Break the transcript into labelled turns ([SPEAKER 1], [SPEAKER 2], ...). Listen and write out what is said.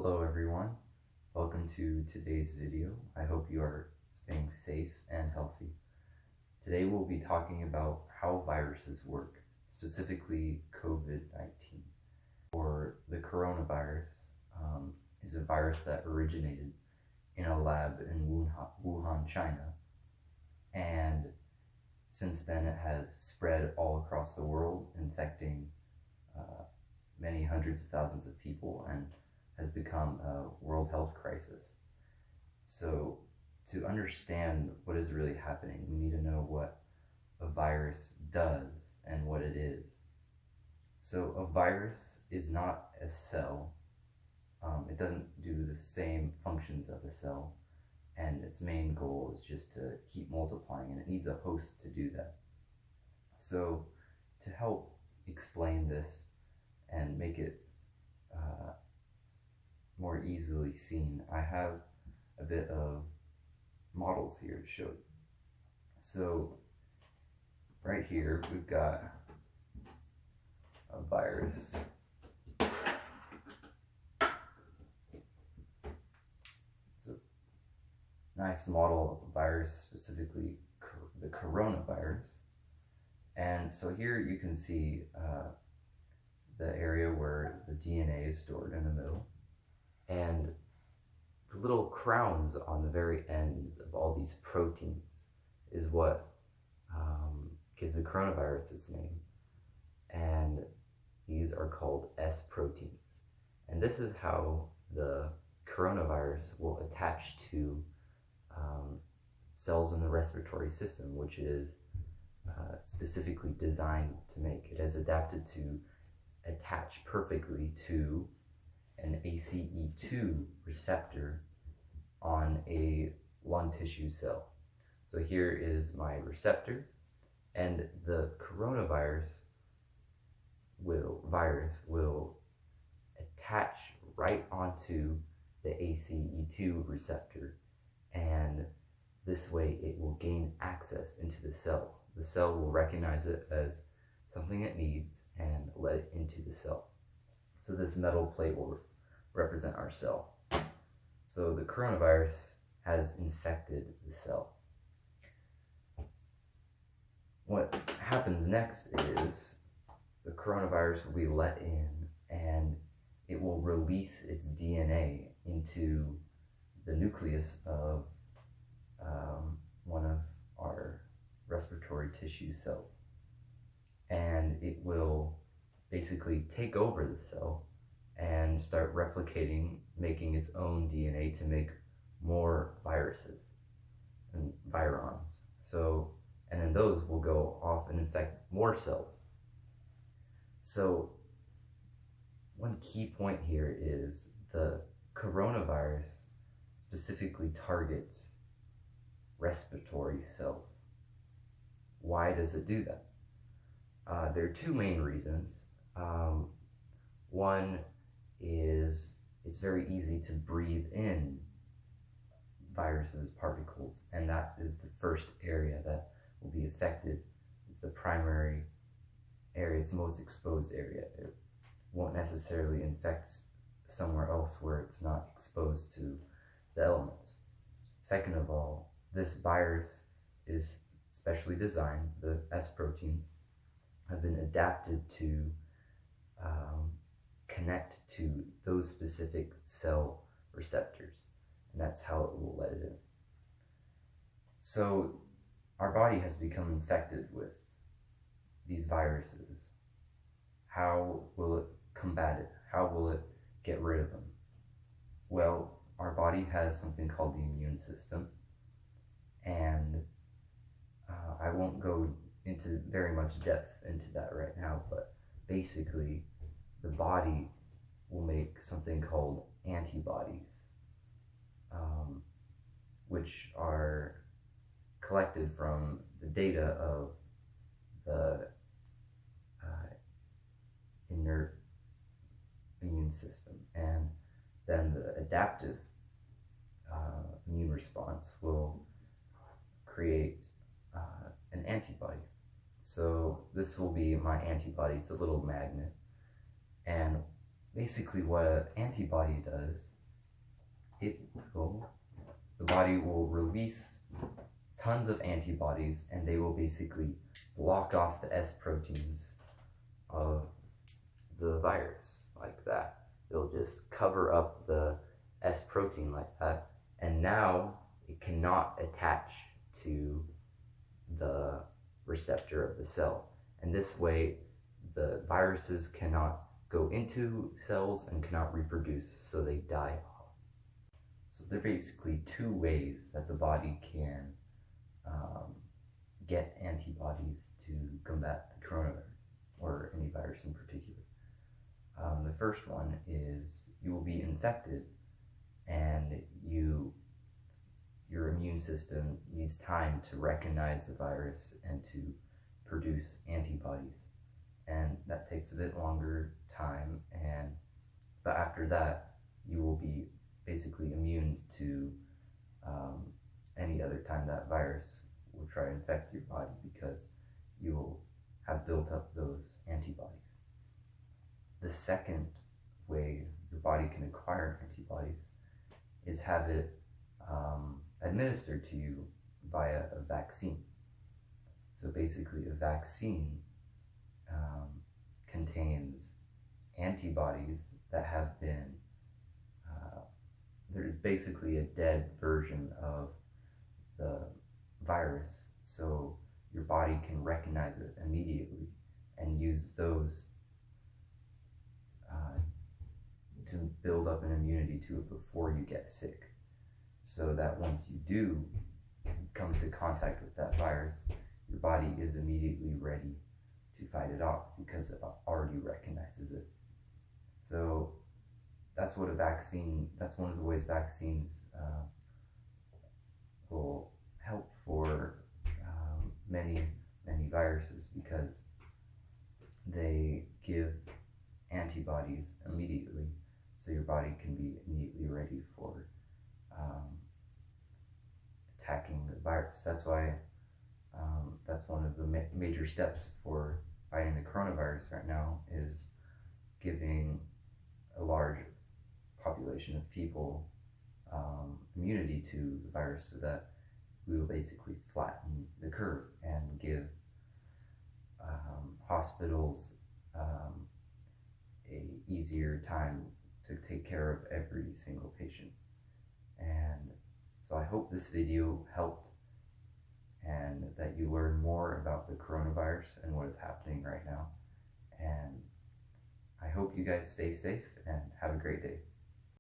[SPEAKER 1] Hello everyone, welcome to today's video. I hope you are staying safe and healthy. Today we'll be talking about how viruses work, specifically COVID-19. Or the coronavirus is a virus that originated in a lab in Wuhan, China, and since then it has spread all across the world, infecting many hundreds of thousands of people, and has become a world health crisis. So to understand what is really happening, we need to know what a virus does and what it is. So a virus is not a cell. It doesn't do the same functions of a cell, and its main goal is just to keep multiplying, and it needs a host to do that. So to help explain this and make it more easily seen, I have a bit of models here to show you. So right here we've got a virus. It's a nice model of a virus, specifically the coronavirus. And so here you can see the area where the DNA is stored in the middle, and the little crowns on the very ends of all these proteins is what gives the coronavirus its name, and these are called S proteins. And this is how the coronavirus will attach to cells in the respiratory system, which is specifically designed to make. It has adapted to attach perfectly to an ACE2 receptor on a lung tissue cell. So here is my receptor, and the coronavirus will attach right onto the ACE2 receptor, and this way it will gain access into the cell. The cell will recognize it as something it needs and let it into the cell. So this metal plate will represent our cell. So the coronavirus has infected the cell. What happens next is the coronavirus will be let in, and it will release its DNA into the nucleus of one of our respiratory tissue cells. And it will basically take over the cell and start replicating, making its own DNA to make more viruses and virons. So, and then those will go off and infect more cells. So one key point here is the coronavirus specifically targets respiratory cells. Why does it do that? There are two main reasons. One is it's very easy to breathe in viruses, particles, and that is the first area that will be affected. It's the primary area, it's the most exposed area. It won't necessarily infect somewhere else where it's not exposed to the elements. Second of all, this virus is specially designed, the S proteins have been adapted to connect to those specific cell receptors, and that's how it will let it in. So our body has become infected with these viruses. How will it combat it? How will it get rid of them? Well, our body has something called the immune system, and I won't go into very much depth into that right now, but basically the body will make something called antibodies, which are collected from the data of the inert immune system, and then the adaptive immune response will create an antibody. So this will be my antibody. It's a little magnet, and basically what an antibody does the body will release tons of antibodies, and they will basically block off the S proteins of the virus like that. They'll just cover up the S protein like that, and now it cannot attach to the receptor of the cell. And this way, the viruses cannot go into cells and cannot reproduce, so they die off. So there are basically two ways that the body can get antibodies to combat the coronavirus, or any virus in particular. The first one is you will be infected, and your immune system needs time to recognize the virus and to produce antibodies, and that takes a bit longer time, but after that you will be basically immune to any other time that virus will try to infect your body, because you will have built up those antibodies. The second way your body can acquire antibodies is have it administered to you via a vaccine. So basically, a vaccine contains antibodies that have been, there's basically a dead version of the virus, so your body can recognize it immediately and use those to build up an immunity to it before you get sick, so that once you do come into contact with that virus, your body is immediately ready to fight it off because it already recognizes it. So that's what that's one of the ways vaccines will help for many viruses, because they give antibodies immediately, so your body can be immediately ready for attacking the virus. That's why that's one of the major steps for fighting the coronavirus right now, is giving a large population of people immunity to the virus, so that we will basically flatten the curve and give hospitals a easier time to take care of every single patient. And so I hope this video helped, and that you learn more about the coronavirus and what is happening right now. And I hope you guys stay safe and have a great day.